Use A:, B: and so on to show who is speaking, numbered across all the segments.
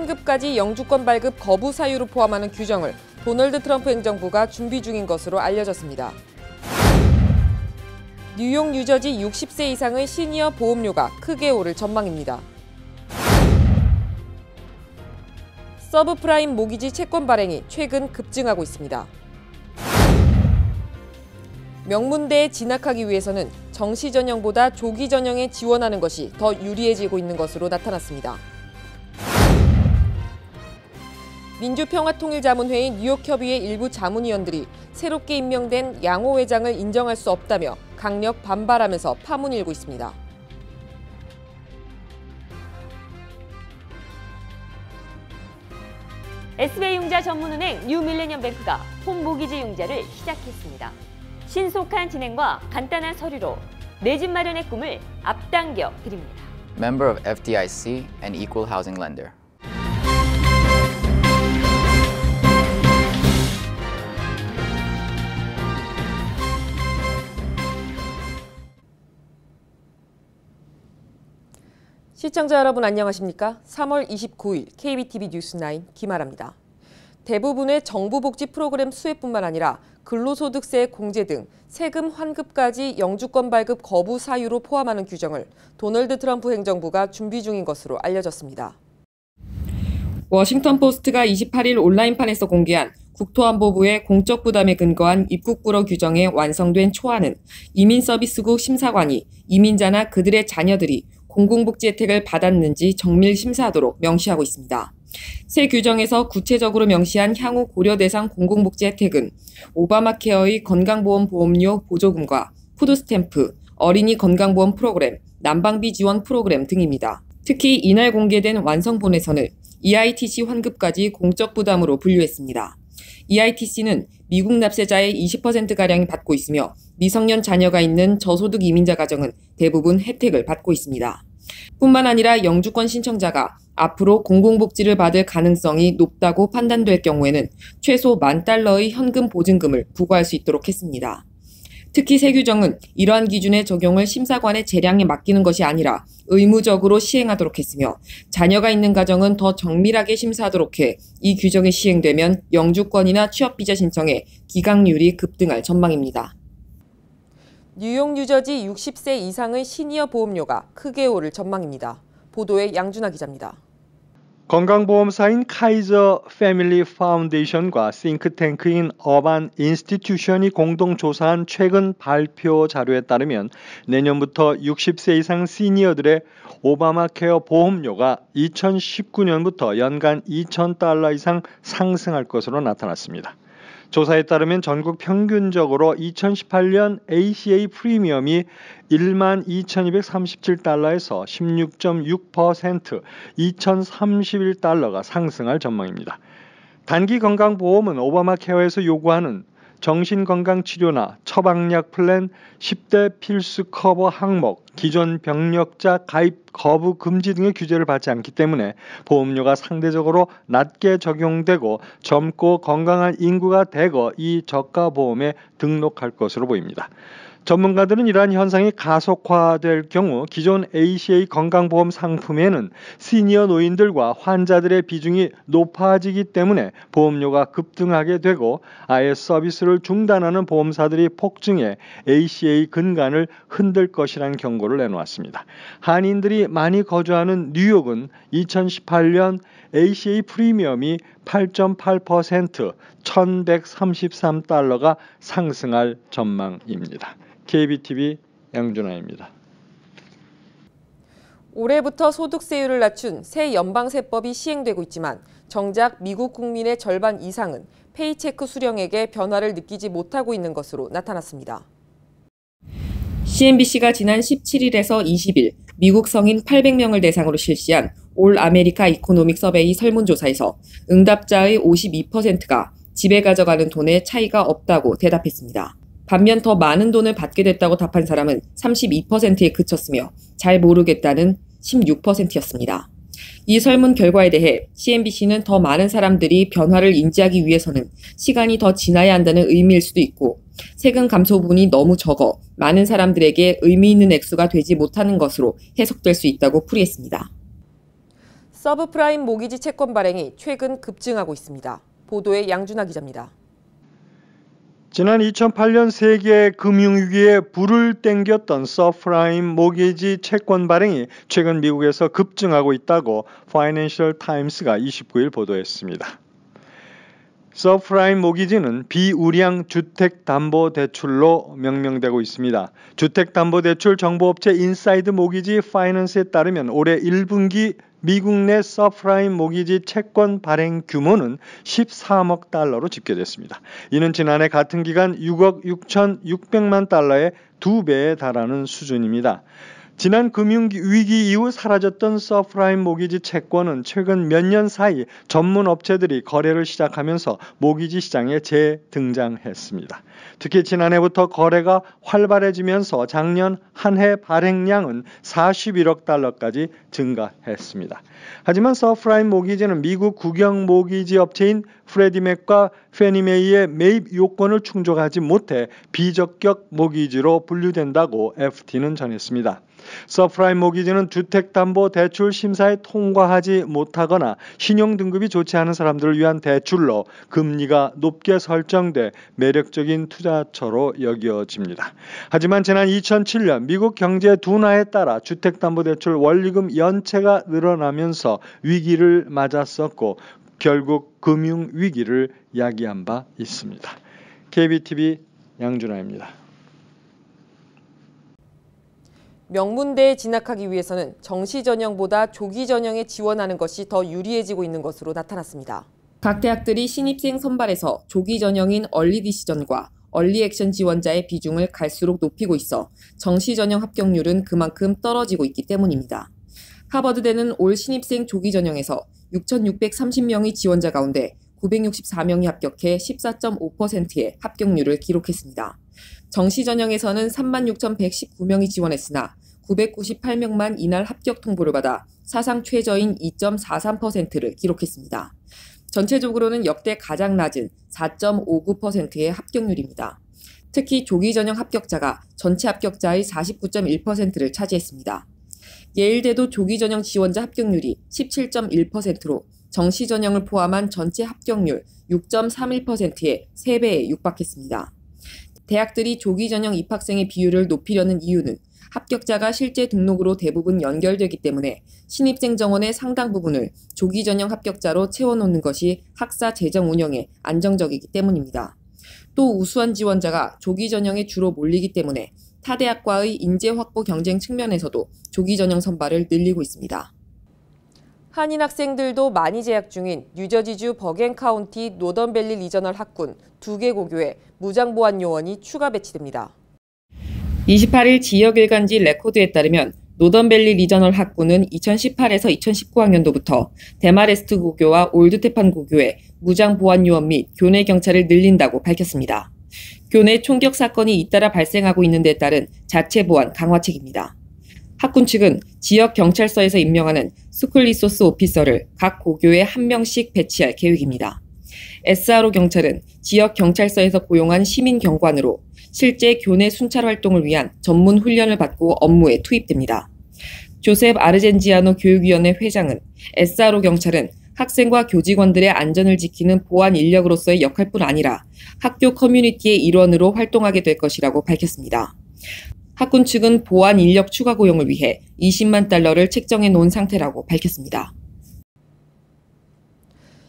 A: 환급까지 영주권 발급 거부 사유로 포함하는 규정을 도널드 트럼프 행정부가 준비 중인 것으로 알려졌습니다. 뉴욕, 뉴저지 60세 이상의 시니어 보험료가 크게 오를 전망입니다. 서브프라임 모기지 채권 발행이 최근 급증하고 있습니다. 명문대에 진학하기 위해서는 정시 전형보다 조기 전형에 지원하는 것이 더 유리해지고 있는 것으로 나타났습니다. 민주평화통일자문회의 뉴욕협의회 일부 자문위원들이 새롭게 임명된 양호 회장을 인정할 수 없다며 강력 반발하면서 파문이 일고 있습니다.
B: SBI융자 전문은행 뉴밀레니엄뱅크가 홈모기지 융자를 시작했습니다. 신속한 진행과 간단한 서류로 내 집 마련의 꿈을 앞당겨 드립니다.
C: Member of FDIC and Equal Housing Lender.
A: 시청자 여러분 안녕하십니까? 3월 29일 KBTV 뉴스9 김아라입니다. 대부분의 정부 복지 프로그램 수혜뿐만 아니라 근로소득세 공제 등 세금 환급까지 영주권 발급 거부 사유로 포함하는 규정을 도널드 트럼프 행정부가 준비 중인 것으로 알려졌습니다. 워싱턴 포스트가 28일 온라인판에서 공개한 국토안보부의 공적 부담에 근거한 입국 불허 규정에 완성된 초안은 이민서비스국 심사관이 이민자나 그들의 자녀들이 공공복지 혜택을 받았는지 정밀 심사하도록 명시하고 있습니다. 새 규정에서 구체적으로 명시한 향후 고려 대상 공공복지 혜택은 오바마 케어의 건강보험 보험료 보조금과 푸드스탬프, 어린이 건강보험 프로그램, 난방비 지원 프로그램 등입니다. 특히 이날 공개된 완성본에서는 EITC 환급까지 공적 부담으로 분류했습니다. EITC는 미국 납세자의 20%가량이 받고 있으며 미성년 자녀가 있는 저소득 이민자 가정은 대부분 혜택을 받고 있습니다. 뿐만 아니라 영주권 신청자가 앞으로 공공복지를 받을 가능성이 높다고 판단될 경우에는 최소 $10,000의 현금 보증금을 부과할 수 있도록 했습니다. 특히 새 규정은 이러한 기준의 적용을 심사관의 재량에 맡기는 것이 아니라 의무적으로 시행하도록 했으며 자녀가 있는 가정은 더 정밀하게 심사하도록 해 이 규정이 시행되면 영주권이나 취업비자 신청에 기각률이 급등할 전망입니다. 뉴욕, 뉴저지 60세 이상의 시니어 보험료가 크게 오를 전망입니다. 보도에 양준하 기자입니다.
D: 건강보험사인 카이저 패밀리 파운데이션과 싱크탱크인 어반 인스티튜션이 공동 조사한 최근 발표 자료에 따르면 내년부터 60세 이상 시니어들의 오바마 케어 보험료가 2019년부터 연간 $2,000 이상 상승할 것으로 나타났습니다. 조사에 따르면 전국 평균적으로 2018년 ACA 프리미엄이 12,237달러에서 16.6% $2,031가 상승할 전망입니다. 단기 건강보험은 오바마 케어에서 요구하는 정신건강치료나 처방약 플랜 10대 필수 커버 항목, 기존 병력자 가입 거부 금지 등의 규제를 받지 않기 때문에 보험료가 상대적으로 낮게 적용되고 젊고 건강한 인구가 대거 이 저가 보험에 등록할 것으로 보입니다. 전문가들은 이러한 현상이 가속화될 경우 기존 ACA 건강보험 상품에는 시니어 노인들과 환자들의 비중이 높아지기 때문에 보험료가 급등하게 되고 아예 서비스를 중단하는 보험사들이 폭증해 ACA 근간을 흔들 것이라는 경고를 내놓았습니다. 한인들이 많이 거주하는 뉴욕은 2018년 ACA 프리미엄이 8.8% $1,133가 상승할 전망입니다. KBTV 양준하입니다.
A: 올해부터 소득세율을 낮춘 새 연방세법이 시행되고 있지만 정작 미국 국민의 절반 이상은 페이체크 수령액에 변화를 느끼지 못하고 있는 것으로 나타났습니다. CNBC가 지난 17일에서 20일 미국 성인 800명을 대상으로 실시한 올 아메리카 이코노믹 서베이 설문조사에서 응답자의 52%가 집에 가져가는 돈에 차이가 없다고 대답했습니다. 반면 더 많은 돈을 받게 됐다고 답한 사람은 32%에 그쳤으며 잘 모르겠다는 16%였습니다. 이 설문 결과에 대해 CNBC는 더 많은 사람들이 변화를 인지하기 위해서는 시간이 더 지나야 한다는 의미일 수도 있고 세금 감소 부분이 너무 적어 많은 사람들에게 의미 있는 액수가 되지 못하는 것으로 해석될 수 있다고 풀이했습니다. 서브프라임 모기지 채권 발행이 최근 급증하고 있습니다. 보도에 양준하 기자입니다.
D: 지난 2008년 세계 금융위기에 불을 땡겼던 서브프라임 모기지 채권 발행이 최근 미국에서 급증하고 있다고 파이낸셜 타임스가 29일 보도했습니다. 서브프라임 모기지는 비우량 주택담보대출로 명명되고 있습니다. 주택담보대출 정보업체 인사이드 모기지 파이낸스에 따르면 올해 1분기 미국 내 서브프라임 모기지 채권 발행 규모는 13억 달러로 집계됐습니다. 이는 지난해 같은 기간 6억 6,600만 달러의 2배에 달하는 수준입니다. 지난 금융위기 이후 사라졌던 서브프라임 모기지 채권은 최근 몇 년 사이 전문 업체들이 거래를 시작하면서 모기지 시장에 재등장했습니다. 특히 지난해부터 거래가 활발해지면서 작년 한 해 발행량은 41억 달러까지 증가했습니다. 하지만 서브프라임 모기지는 미국 국영 모기지 업체인 프레디맥과 페니메이의 매입 요건을 충족하지 못해 비적격 모기지로 분류된다고 FT는 전했습니다. 서브프라임 모기지는 주택담보대출 심사에 통과하지 못하거나 신용등급이 좋지 않은 사람들을 위한 대출로 금리가 높게 설정돼 매력적인 투자처로 여겨집니다. 하지만 지난 2007년 미국 경제 둔화에 따라 주택담보대출 원리금 연체가 늘어나면서 위기를 맞았었고 결국 금융위기를 야기한 바 있습니다. KBTV 양준하입니다.
A: 명문대에 진학하기 위해서는 정시 전형보다 조기 전형에 지원하는 것이 더 유리해지고 있는 것으로 나타났습니다. 각 대학들이 신입생 선발에서 조기 전형인 얼리 디시전과 얼리 액션 지원자의 비중을 갈수록 높이고 있어 정시 전형 합격률은 그만큼 떨어지고 있기 때문입니다. 하버드대는 올 신입생 조기 전형에서 6,630명의 지원자 가운데 964명이 합격해 14.5%의 합격률을 기록했습니다. 정시 전형에서는 36,119명이 지원했으나 998명만 이날 합격 통보를 받아 사상 최저인 2.43%를 기록했습니다. 전체적으로는 역대 가장 낮은 4.59%의 합격률입니다. 특히 조기 전형 합격자가 전체 합격자의 49.1%를 차지했습니다. 예일대도 조기 전형 지원자 합격률이 17.1%로 정시 전형을 포함한 전체 합격률 6.31%의 3배에 육박했습니다. 대학들이 조기 전형 입학생의 비율을 높이려는 이유는 합격자가 실제 등록으로 대부분 연결되기 때문에 신입생 정원의 상당 부분을 조기 전형 합격자로 채워놓는 것이 학사 재정 운영에 안정적이기 때문입니다. 또 우수한 지원자가 조기 전형에 주로 몰리기 때문에 타 대학과의 인재 확보 경쟁 측면에서도 조기 전형 선발을 늘리고 있습니다. 한인 학생들도 많이 재학 중인 뉴저지주 버겐 카운티 노던밸리 리저널 학군 2개 고교에 무장보안 요원이 추가 배치됩니다. 28일 지역 일간지 레코드에 따르면 노던밸리 리저널 학군은 2018에서 2019학년도부터 데마레스트 고교와 올드테판 고교에 무장보안 요원 및 교내 경찰을 늘린다고 밝혔습니다. 교내 총격 사건이 잇따라 발생하고 있는 데 따른 자체 보안 강화책입니다. 학군 측은 지역 경찰서에서 임명하는 스쿨 리소스 오피서를 각 고교에 한 명씩 배치할 계획입니다. SRO 경찰은 지역 경찰서에서 고용한 시민 경관으로 실제 교내 순찰 활동을 위한 전문 훈련을 받고 업무에 투입됩니다. 조셉 아르젠지아노 교육위원회 회장은 SRO 경찰은 학생과 교직원들의 안전을 지키는 보안 인력으로서의 역할뿐 아니라 학교 커뮤니티의 일원으로 활동하게 될 것이라고 밝혔습니다. 학군 측은 보안 인력 추가 고용을 위해 20만 달러를 책정해 놓은 상태라고 밝혔습니다.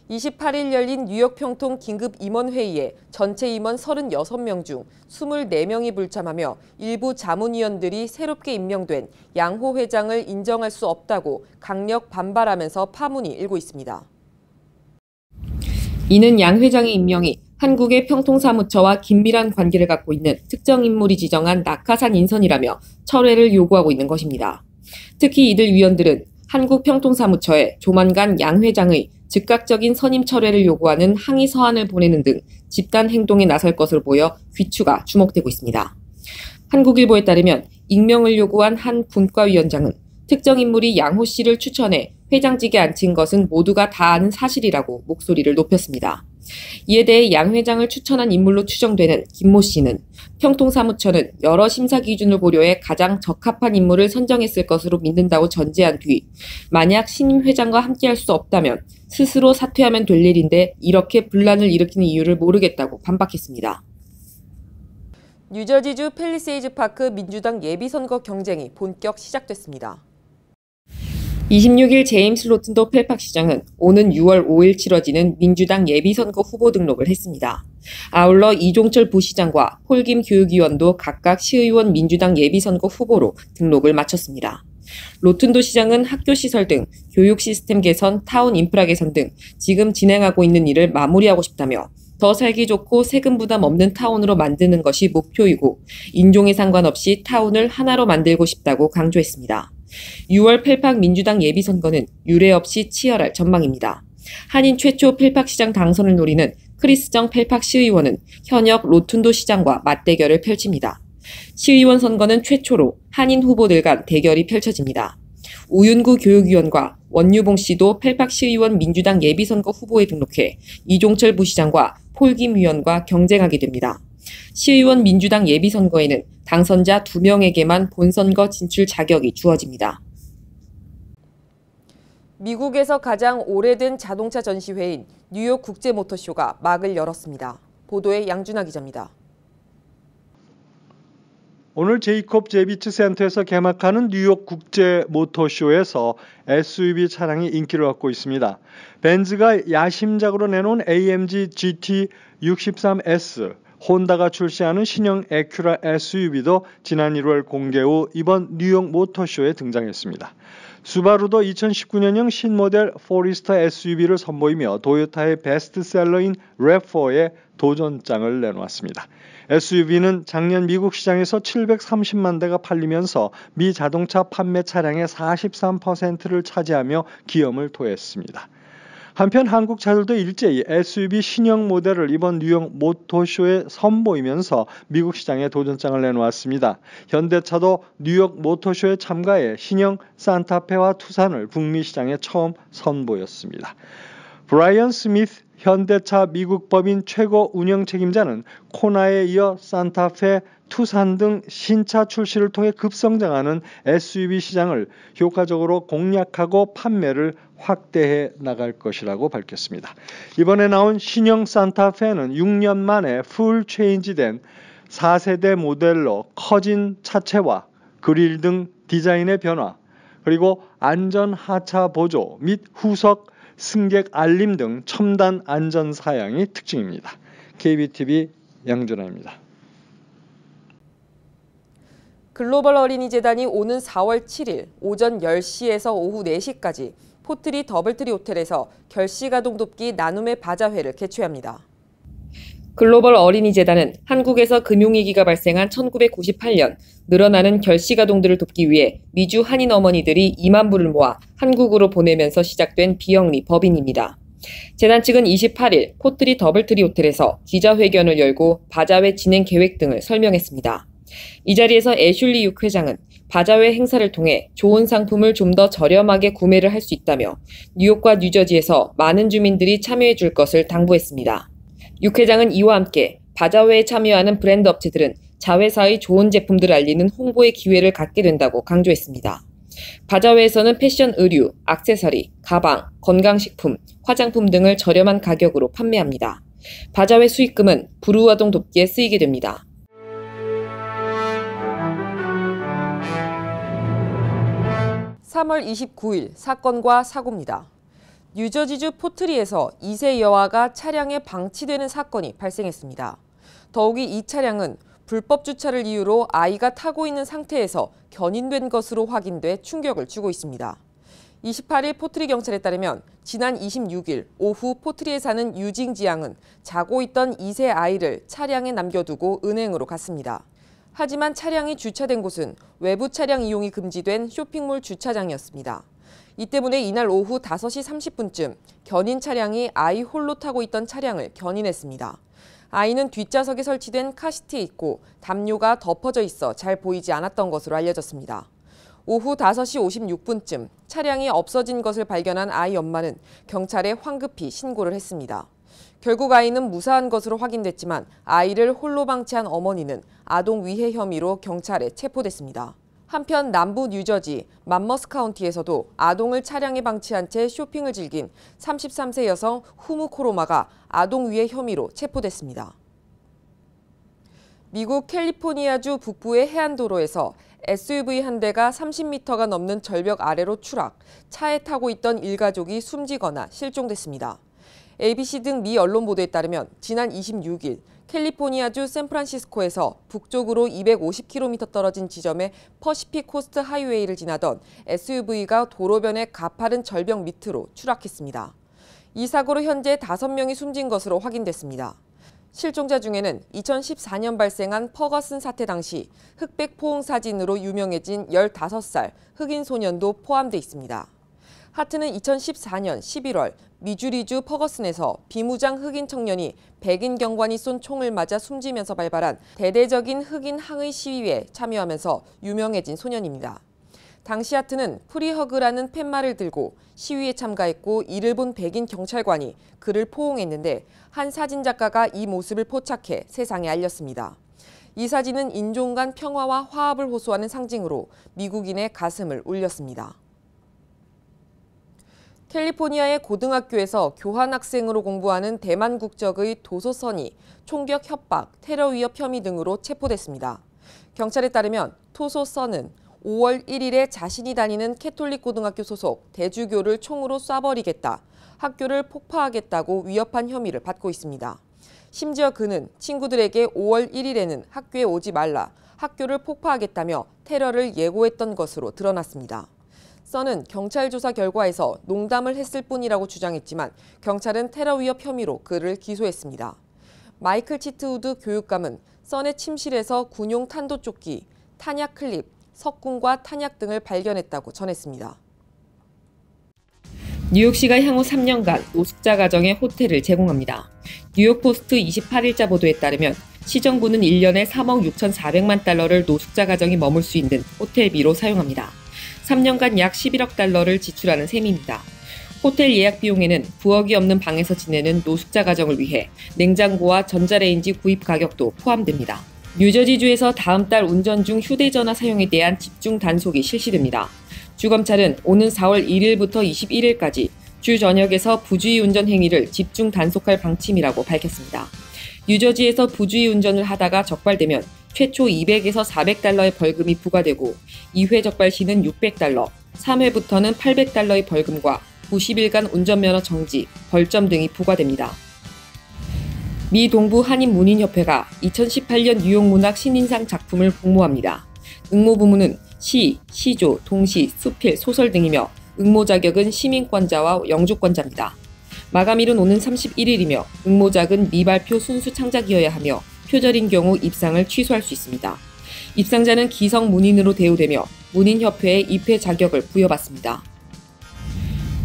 A: 28일 열린 뉴욕 평통 긴급 임원회의에 전체 임원 36명 중 24명이 불참하며 일부 자문위원들이 새롭게 임명된 양호 회장을 인정할 수 없다고 강력 반발하면서 파문이 일고 있습니다. 이는 양 회장의 임명이 한국의 평통사무처와 긴밀한 관계를 갖고 있는 특정 인물이 지정한 낙하산 인선이라며 철회를 요구하고 있는 것입니다. 특히 이들 위원들은 한국 평통사무처에 조만간 양 회장의 즉각적인 선임 철회를 요구하는 항의 서한을 보내는 등 집단 행동에 나설 것으로 보여 귀추가 주목되고 있습니다. 한국일보에 따르면 익명을 요구한 한 분과위원장은 특정 인물이 양호 씨를 추천해 회장직에 앉힌 것은 모두가 다 아는 사실이라고 목소리를 높였습니다. 이에 대해 양 회장을 추천한 인물로 추정되는 김모 씨는 평통사무처는 여러 심사 기준을 고려해 가장 적합한 인물을 선정했을 것으로 믿는다고 전제한 뒤 만약 신임 회장과 함께할 수 없다면 스스로 사퇴하면 될 일인데 이렇게 분란을 일으키는 이유를 모르겠다고 반박했습니다. 뉴저지주 팰리세이즈 파크 민주당 예비선거 경쟁이 본격 시작됐습니다. 26일 제임스 로튼도 펠팍 시장은 오는 6월 5일 치러지는 민주당 예비선거 후보 등록을 했습니다. 아울러 이종철 부시장과 폴김 교육위원도 각각 시의원 민주당 예비선거 후보로 등록을 마쳤습니다. 로튼도 시장은 학교 시설 등 교육 시스템 개선, 타운 인프라 개선 등 지금 진행하고 있는 일을 마무리하고 싶다며 더 살기 좋고 세금 부담 없는 타운으로 만드는 것이 목표이고 인종에 상관없이 타운을 하나로 만들고 싶다고 강조했습니다. 6월 펠팍 민주당 예비선거는 유례 없이 치열할 전망입니다. 한인 최초 펠팍 시장 당선을 노리는 크리스정 펠팍 시의원은 현역 로툰도 시장과 맞대결을 펼칩니다. 시의원 선거는 최초로 한인 후보들 간 대결이 펼쳐집니다. 우윤구 교육위원과 원유봉 씨도 펠팍 시의원 민주당 예비선거 후보에 등록해 이종철 부시장과 폴김 위원과 경쟁하게 됩니다. 시의원 민주당 예비선거에는 당선자 2명에게만 본선거 진출 자격이 주어집니다. 미국에서 가장 오래된 자동차 전시회인 뉴욕 국제모터쇼가 막을 열었습니다. 보도에 양준하 기자입니다.
D: 오늘 제이콥 제비츠 센터에서 개막하는 뉴욕 국제모터쇼에서 SUV 차량이 인기를 얻고 있습니다. 벤츠가 야심작으로 내놓은 AMG GT 63S, 혼다가 출시하는 신형 에큐라 SUV도 지난 1월 공개 후 이번 뉴욕 모터쇼에 등장했습니다. 수바루도 2019년형 신모델 포리스터 SUV를 선보이며 도요타의 베스트셀러인 랩4에 도전장을 내놓았습니다. SUV는 작년 미국 시장에서 730만 대가 팔리면서 미 자동차 판매 차량의 43%를 차지하며 기염을 토했습니다. 한편 한국 차들도 일제히 SUV 신형 모델을 이번 뉴욕 모터쇼에 선보이면서 미국 시장에 도전장을 내놓았습니다. 현대차도 뉴욕 모터쇼에 참가해 신형 산타페와 투싼을 북미 시장에 처음 선보였습니다. 브라이언 스미스 현대차 미국 법인 최고 운영 책임자는 코나에 이어 산타페, 투싼 등 신차 출시를 통해 급성장하는 SUV 시장을 효과적으로 공략하고 판매를 확대해 나갈 것이라고 밝혔습니다. 이번에 나온 신형 산타페는 6년 만에 풀 체인지된 4세대 모델로 커진 차체와 그릴 등 디자인의 변화, 그리고 안전 하차 보조 및 후석 승객 알림 등 첨단 안전 사양이 특징입니다. KBTV 양준하입니다.
A: 글로벌 어린이재단이 오는 4월 7일 오전 10시에서 오후 4시까지 포트리 더블트리 호텔에서 결시가동 돕기 나눔의 바자회를 개최합니다. 글로벌 어린이재단은 한국에서 금융위기가 발생한 1998년 늘어나는 결시가동들을 돕기 위해 미주 한인 어머니들이 2만 불을 모아 한국으로 보내면서 시작된 비영리 법인입니다. 재단 측은 28일 포트리 더블트리 호텔에서 기자회견을 열고 바자회 진행 계획 등을 설명했습니다. 이 자리에서 애슐리 육 회장은 바자회 행사를 통해 좋은 상품을 좀 더 저렴하게 구매를 할 수 있다며 뉴욕과 뉴저지에서 많은 주민들이 참여해 줄 것을 당부했습니다. 육 회장은 이와 함께 바자회에 참여하는 브랜드 업체들은 자회사의 좋은 제품들을 알리는 홍보의 기회를 갖게 된다고 강조했습니다. 바자회에서는 패션 의류, 액세서리, 가방, 건강식품, 화장품 등을 저렴한 가격으로 판매합니다. 바자회 수익금은 불우아동 돕기에 쓰이게 됩니다. (3월 29일) 사건과 사고입니다. 뉴저지주 포트리에서 2세 여아가 차량에 방치되는 사건이 발생했습니다. 더욱이 이 차량은 불법 주차를 이유로 아이가 타고 있는 상태에서 견인된 것으로 확인돼 충격을 주고 있습니다. 28일 포트리 경찰에 따르면 지난 26일 오후 포트리에 사는 유징지 양은 자고 있던 2세 아이를 차량에 남겨두고 은행으로 갔습니다. 하지만 차량이 주차된 곳은 외부 차량 이용이 금지된 쇼핑몰 주차장이었습니다. 이 때문에 이날 오후 5시 30분쯤 견인 차량이 아이 홀로 타고 있던 차량을 견인했습니다. 아이는 뒷좌석에 설치된 카시트에 있고 담요가 덮어져 있어 잘 보이지 않았던 것으로 알려졌습니다. 오후 5시 56분쯤 차량이 없어진 것을 발견한 아이 엄마는 경찰에 황급히 신고를 했습니다. 결국 아이는 무사한 것으로 확인됐지만 아이를 홀로 방치한 어머니는 아동 위해 혐의로 경찰에 체포됐습니다. 한편 남부 뉴저지 맘머스 카운티에서도 아동을 차량에 방치한 채 쇼핑을 즐긴 33세 여성 후무 코로마가 아동 위해 혐의로 체포됐습니다. 미국 캘리포니아주 북부의 해안도로에서 SUV 한 대가 30m가 넘는 절벽 아래로 추락, 차에 타고 있던 일가족이 숨지거나 실종됐습니다. ABC 등 미 언론 보도에 따르면 지난 26일 캘리포니아주 샌프란시스코에서 북쪽으로 250km 떨어진 지점의 퍼시픽 코스트 하이웨이를 지나던 SUV가 도로변의 가파른 절벽 밑으로 추락했습니다. 이 사고로 현재 5명이 숨진 것으로 확인됐습니다. 실종자 중에는 2014년 발생한 퍼거슨 사태 당시 흑백 포옹 사진으로 유명해진 15살 흑인 소년도 포함돼 있습니다. 하트는 2014년 11월 미주리주 퍼거슨에서 비무장 흑인 청년이 백인 경관이 쏜 총을 맞아 숨지면서 발발한 대대적인 흑인 항의 시위에 참여하면서 유명해진 소년입니다. 당시 하트는 프리허그라는 팻말을 들고 시위에 참가했고 이를 본 백인 경찰관이 그를 포옹했는데 한 사진작가가 이 모습을 포착해 세상에 알렸습니다. 이 사진은 인종 간 평화와 화합을 호소하는 상징으로 미국인의 가슴을 울렸습니다. 캘리포니아의 고등학교에서 교환학생으로 공부하는 대만 국적의 도소선이 총격 협박, 테러 위협 혐의 등으로 체포됐습니다. 경찰에 따르면 도소선은 5월 1일에 자신이 다니는 캐톨릭 고등학교 소속 대주교를 총으로 쏴버리겠다, 학교를 폭파하겠다고 위협한 혐의를 받고 있습니다. 심지어 그는 친구들에게 5월 1일에는 학교에 오지 말라, 학교를 폭파하겠다며 테러를 예고했던 것으로 드러났습니다. 선은 경찰 조사 결과에서 농담을 했을 뿐이라고 주장했지만 경찰은 테러 위협 혐의로 그를 기소했습니다. 마이클 치트우드 교육감은 선의 침실에서 군용 탄도조끼, 탄약 클립, 석궁과 탄약 등을 발견했다고 전했습니다. 뉴욕시가 향후 3년간 노숙자 가정에 호텔을 제공합니다. 뉴욕포스트 28일자 보도에 따르면 시정부는 1년에 3억 6,400만 달러를 노숙자 가정이 머물 수 있는 호텔비로 사용합니다. 3년간 약 11억 달러를 지출하는 셈입니다. 호텔 예약 비용에는 부엌이 없는 방에서 지내는 노숙자 가정을 위해 냉장고와 전자레인지 구입 가격도 포함됩니다. 뉴저지주에서 다음 달 운전 중 휴대전화 사용에 대한 집중 단속이 실시됩니다. 주검찰은 오는 4월 1일부터 21일까지 주 전역에서 부주의 운전 행위를 집중 단속할 방침이라고 밝혔습니다. 뉴저지에서 부주의 운전을 하다가 적발되면 최초 200에서 400달러의 벌금이 부과되고 2회 적발 시는 600달러, 3회부터는 800달러의 벌금과 90일간 운전면허 정지, 벌점 등이 부과됩니다. 미 동부 한인문인협회가 2018년 뉴욕 문학 신인상 작품을 공모합니다. 응모 부문은 시, 시조, 동시, 수필, 소설 등이며 응모 자격은 시민권자와 영주권자입니다. 마감일은 오는 31일이며 응모작은 미발표 순수 창작이어야 하며 표절인 경우 입상을 취소할 수 있습니다. 입상자는 기성 문인으로 대우되며 문인협회의 입회 자격을 부여받습니다.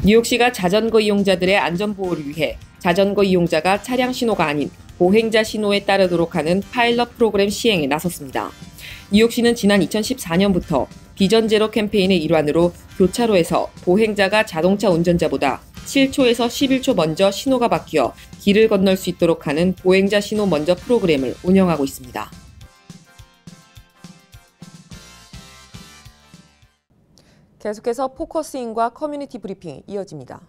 A: 뉴욕시가 자전거 이용자들의 안전보호를 위해 자전거 이용자가 차량 신호가 아닌 보행자 신호에 따르도록 하는 파일럿 프로그램 시행에 나섰습니다. 뉴욕시는 지난 2014년부터 비전제로 캠페인의 일환으로 교차로에서 보행자가 자동차 운전자보다 7초에서 11초 먼저 신호가 바뀌어 길을 건널 수 있도록 하는 보행자 신호 먼저 프로그램을 운영하고 있습니다. 계속해서 포커스인과 커뮤니티 브리핑이 이어집니다.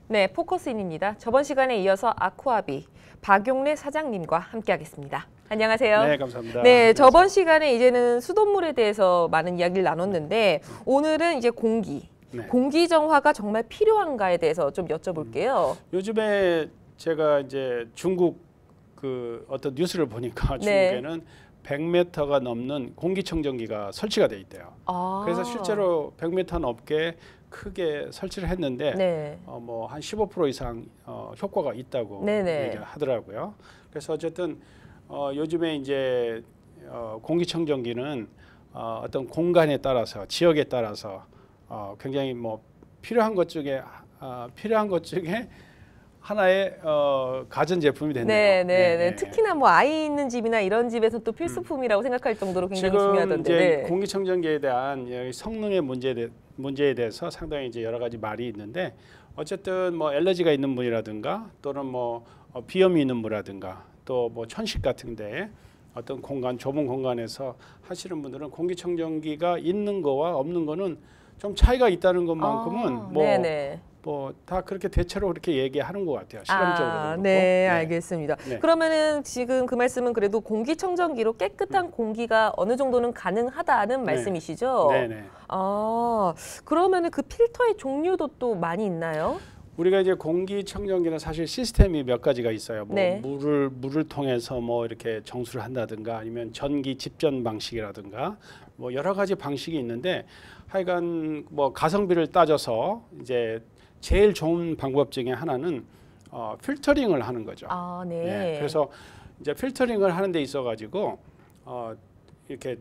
A: 네, 포커스인입니다. 저번 시간에 이어서 아쿠아비 박용래 사장님과 함께하겠습니다. 안녕하세요.
E: 네, 감사합니다.
A: 네, 저번 시간에 이제는 수돗물에 대해서 많은 이야기를 나눴는데 오늘은 이제 공기,
E: 네.
A: 공기 정화가 정말 필요한가에 대해서 좀 여쭤볼게요.
E: 요즘에 제가 이제 중국 그 어떤 뉴스를 보니까
A: 네.
E: 중국에는 100m가 넘는 공기청정기가 설치가 돼 있대요.
A: 아.
E: 그래서 실제로 100m 넘게 크게 설치를 했는데
A: 네.
E: 뭐 한 15% 이상 효과가 있다고
A: 네네.
E: 얘기를 하더라고요. 그래서 어쨌든 요즘에 이제 공기청정기는 어떤 공간에 따라서 지역에 따라서 굉장히 뭐 필요한 것 중에 하나의 가전 제품이 됐네요.
A: 네, 네,
E: 예,
A: 네.
E: 예,
A: 특히나 뭐 아이 있는 집이나 이런 집에서 또 필수품이라고 생각할 정도로 굉장히
E: 지금
A: 중요하던데.
E: 이제
A: 네.
E: 공기청정기에 대한 성능의 문제에 대해서 상당히 이제 여러 가지 말이 있는데 어쨌든 뭐 엘러지가 있는 분이라든가 또는 뭐 비염이 있는 분이라든가 또 뭐 천식 같은데 어떤 공간 좁은 공간에서 하시는 분들은 공기청정기가 있는 거와 없는 거는 좀 차이가 있다는 것만큼은
A: 네네.
E: 뭐 다 그렇게 대체로 그렇게 얘기하는 것 같아요. 실험적으로.
A: 네, 알겠습니다.
E: 네.
A: 그러면은 지금 그 말씀은 그래도 공기청정기로 깨끗한 공기가 어느 정도는 가능하다는 말씀이시죠?
E: 네네.
A: 그러면은 그 필터의 종류도 또 많이 있나요?
E: 우리가 이제 공기청정기는 사실 시스템이 몇 가지가 있어요. 뭐
A: 네.
E: 물을 통해서 뭐 이렇게 정수를 한다든가 아니면 전기 집전 방식이라든가 뭐 여러 가지 방식이 있는데 하여간 뭐 가성비를 따져서 이제 제일 좋은 방법 중에 하나는 필터링을 하는 거죠.
A: 네.
E: 그래서 이제 필터링을 하는 데 있어 가지고 이렇게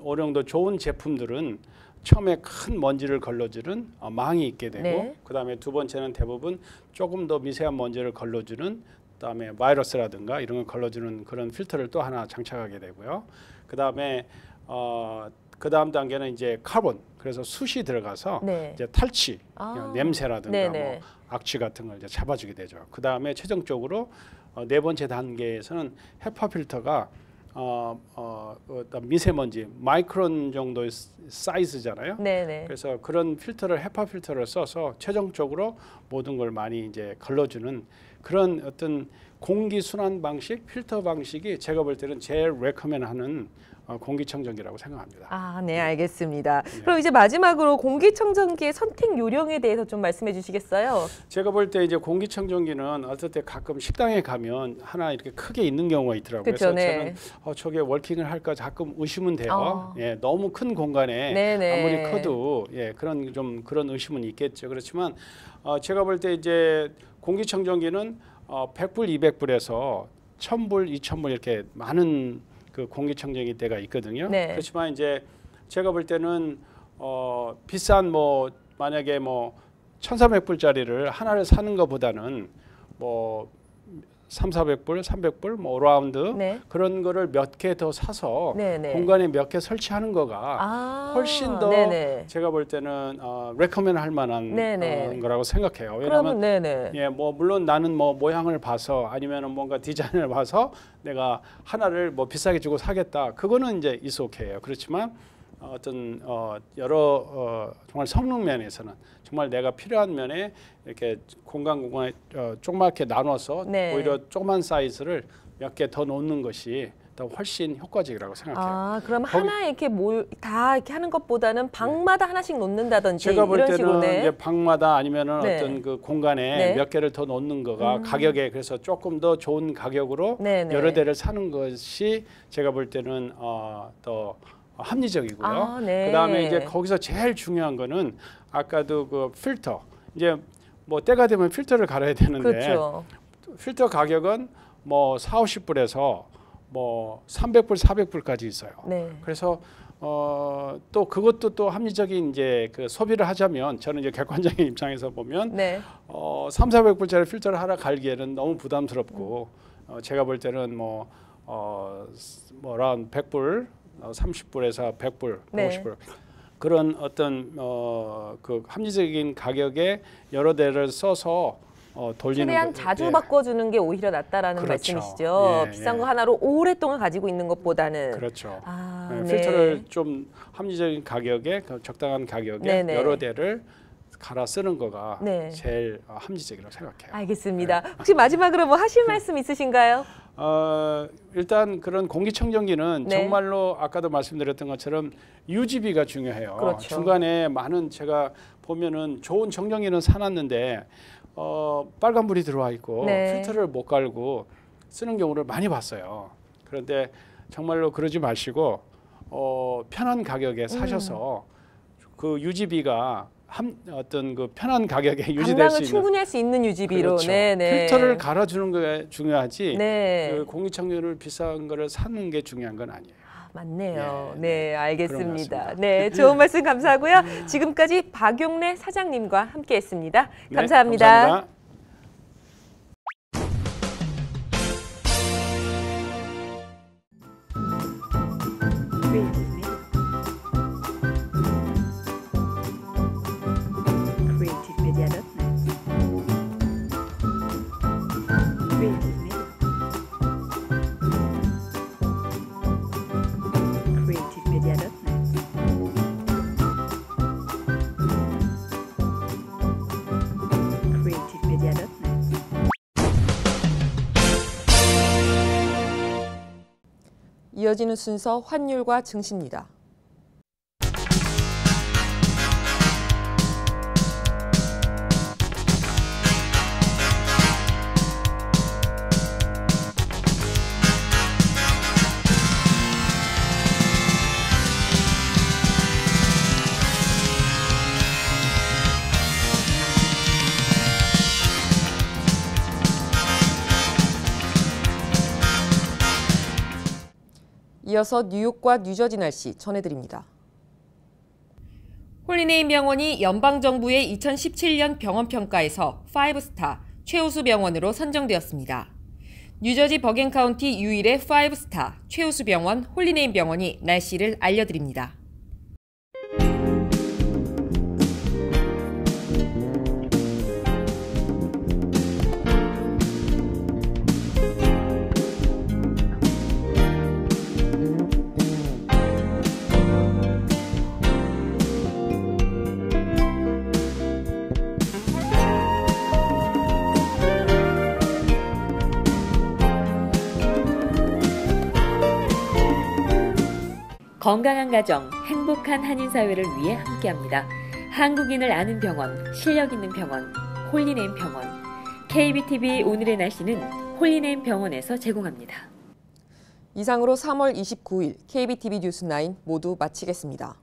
E: 어느 정도 좋은 제품들은 처음에 큰 먼지를 걸러주는 망이 있게 되고
A: 네.
E: 그다음에 두 번째는 대부분 조금 더 미세한 먼지를 걸러주는 그다음에 바이러스라든가 이런 걸 걸러주는 그런 필터를 또 하나 장착하게 되고요. 그다음에 그 다음 단계는 이제 카본, 그래서 숯이 들어가서
A: 네.
E: 이제 탈취, 냄새라든가
A: 네네.
E: 뭐 악취 같은 걸 이제 잡아주게 되죠. 그 다음에 최종적으로 네 번째 단계에서는 헤파 필터가 어떤 미세먼지 마이크론 정도의 사이즈잖아요.
A: 네네.
E: 그래서 그런 필터를 헤파 필터를 써서 최종적으로 모든 걸 많이 이제 걸러주는 그런 어떤 공기 순환 방식, 필터 방식이 제가 볼 때는 제일 레커멘하는 공기청정기라고 생각합니다.
A: 네, 알겠습니다. 그럼 이제 마지막으로 공기청정기의 선택 요령에 대해서 좀 말씀해 주시겠어요?
E: 제가 볼 때 이제 공기청정기는 어떨 때 가끔 식당에 가면 하나 이렇게 크게 있는 경우가 있더라고요.
A: 그쵸,
E: 그래서
A: 네.
E: 저는 저게 워킹을 할까 가끔 의심은 돼요. 예, 너무 큰 공간에
A: 네네.
E: 아무리 커도 그런 의심은 있겠죠. 그렇지만 제가 볼 때 이제 공기청정기는 100불, 200불에서 1000불, 2000불 이렇게 많은 그 공기청정기 때가 있거든요.
A: 네.
E: 그렇지만 이제 제가 볼 때는 비싼 뭐 만약에 뭐 1,400불짜리를 하나를 사는 것보다는 뭐 300~400불, 300불 뭐 라운드
A: 네.
E: 그런 거를 몇 개 더 사서
A: 네네.
E: 공간에 몇 개 설치하는 거가 훨씬 더
A: 네네.
E: 제가 볼 때는 레커멘드 할 만한
A: 네네.
E: 거라고 생각해요.
A: 그러면
E: 왜냐하면
A: 네네.
E: 예, 뭐 물론 나는 뭐 모양을 봐서 아니면은 뭔가 디자인을 봐서 내가 하나를 뭐 비싸게 주고 사겠다. 그거는 이제 이소케예요. 그렇지만 어떤 여러 정말 성능 면에서는 정말 내가 필요한 면에 이렇게 공간에 조그맣게 나눠서
A: 네.
E: 오히려 조그만 사이즈를 몇 개 더 놓는 것이 더 훨씬 효과적이라고 생각해요.
A: 그럼 하나 이렇게 다 이렇게 하는 것보다는 방마다 하나씩 놓는다든지
E: 제가 볼
A: 이런
E: 때는
A: 식으로 네.
E: 이제 방마다 아니면은
A: 네.
E: 어떤 그 공간에
A: 네.
E: 몇 개를 더 놓는 거가 가격에 그래서 조금 더 좋은 가격으로
A: 네네.
E: 여러 대를 사는 것이 제가 볼 때는 더 합리적이고요.
A: 네.
E: 그다음에 이제 거기서 제일 중요한 거는 아까도 그 필터 이제 뭐 때가 되면 필터를 갈아야 되는데
A: 그렇죠.
E: 필터 가격은 뭐 40~50불에서 뭐 300불, 400불까지 있어요.
A: 네.
E: 그래서 또 그것도 또 합리적인 이제 그 소비를 하자면 저는 이제 객관적인 입장에서 보면
A: 네.
E: 300~400불짜리 필터를 하나 갈기에는 너무 부담스럽고 제가 볼 때는 뭐 한 100불, 30불에서 100불,
A: 네.
E: 150불 그런 어떤 그 합리적인 가격에 여러 대를 써서 돌리는
A: 최대한 자주
E: 예.
A: 바꿔주는 게 오히려 낫다라는
E: 그렇죠.
A: 말씀이시죠.
E: 예,
A: 비싼
E: 예.
A: 거 하나로 오랫동안 가지고 있는 것보다는.
E: 그렇죠.
A: 네.
E: 필터를 좀 합리적인 가격에 적당한 가격에
A: 네네.
E: 여러 대를 갈아 쓰는 거가
A: 네.
E: 제일 합리적이라고 생각해요.
A: 알겠습니다. 혹시 마지막으로 뭐 하실 말씀 있으신가요?
E: 일단 그런 공기청정기는
A: 네.
E: 정말로 아까도 말씀드렸던 것처럼 유지비가 중요해요.
A: 그렇죠.
E: 중간에 많은 제가 보면은 좋은 청정기는 사놨는데 빨간불이 들어와 있고
A: 네.
E: 필터를 못 갈고 쓰는 경우를 많이 봤어요. 그런데 정말로 그러지 마시고 편한 가격에 사셔서 그 유지비가 어떤 그 편한 가격에 유지될 수
A: 감당을
E: 있는
A: 충분히 할 수 있는 유지비로.
E: 그렇죠.
A: 네네.
E: 필터를 갈아주는 게 중요하지
A: 네.
E: 그 공기청정기를 비싼 거를 사는 게 중요한 건 아니에요.
A: 맞네요.
E: 네,
A: 네,
E: 그런 것
A: 알겠습니다.
E: 같습니다.
A: 네, 좋은 말씀 감사하고요. 지금까지 박용래 사장님과 함께했습니다.
E: 네,
A: 감사합니다.
E: 감사합니다.
A: 이어지는 순서 환율과 증시입니다. 이어서 뉴욕과 뉴저지 날씨 전해드립니다. 홀리네임 병원이 연방정부의 2017년 병원평가에서 5스타 최우수 병원으로 선정되었습니다. 뉴저지 버겐 카운티 유일의 5스타 최우수 병원 홀리네임 병원이 날씨를 알려드립니다.
B: 건강한 가정, 행복한 한인사회를 위해 함께합니다. 한국인을 아는 병원, 실력 있는 병원, 홀리네임 병원. KBTV 오늘의 날씨는 홀리네임 병원에서 제공합니다.
A: 이상으로 3월 29일 KBTV 뉴스9 모두 마치겠습니다.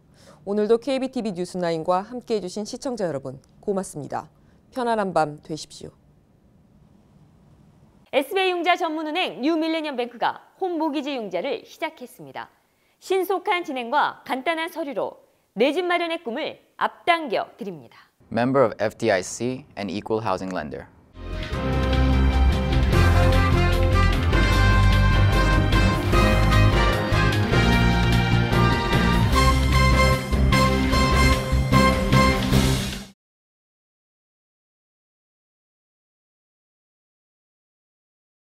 A: 오늘도 KBTV 뉴스9과 함께해 주신 시청자 여러분 고맙습니다. 편안한 밤 되십시오.
B: SBI융자 전문은행 뉴밀레니엄뱅크가 홈모기지 융자를 시작했습니다. 신속한 진행과 간단한 서류로 내 집 마련의 꿈을 앞당겨 드립니다.
C: Member of FDIC and Equal Housing Lender.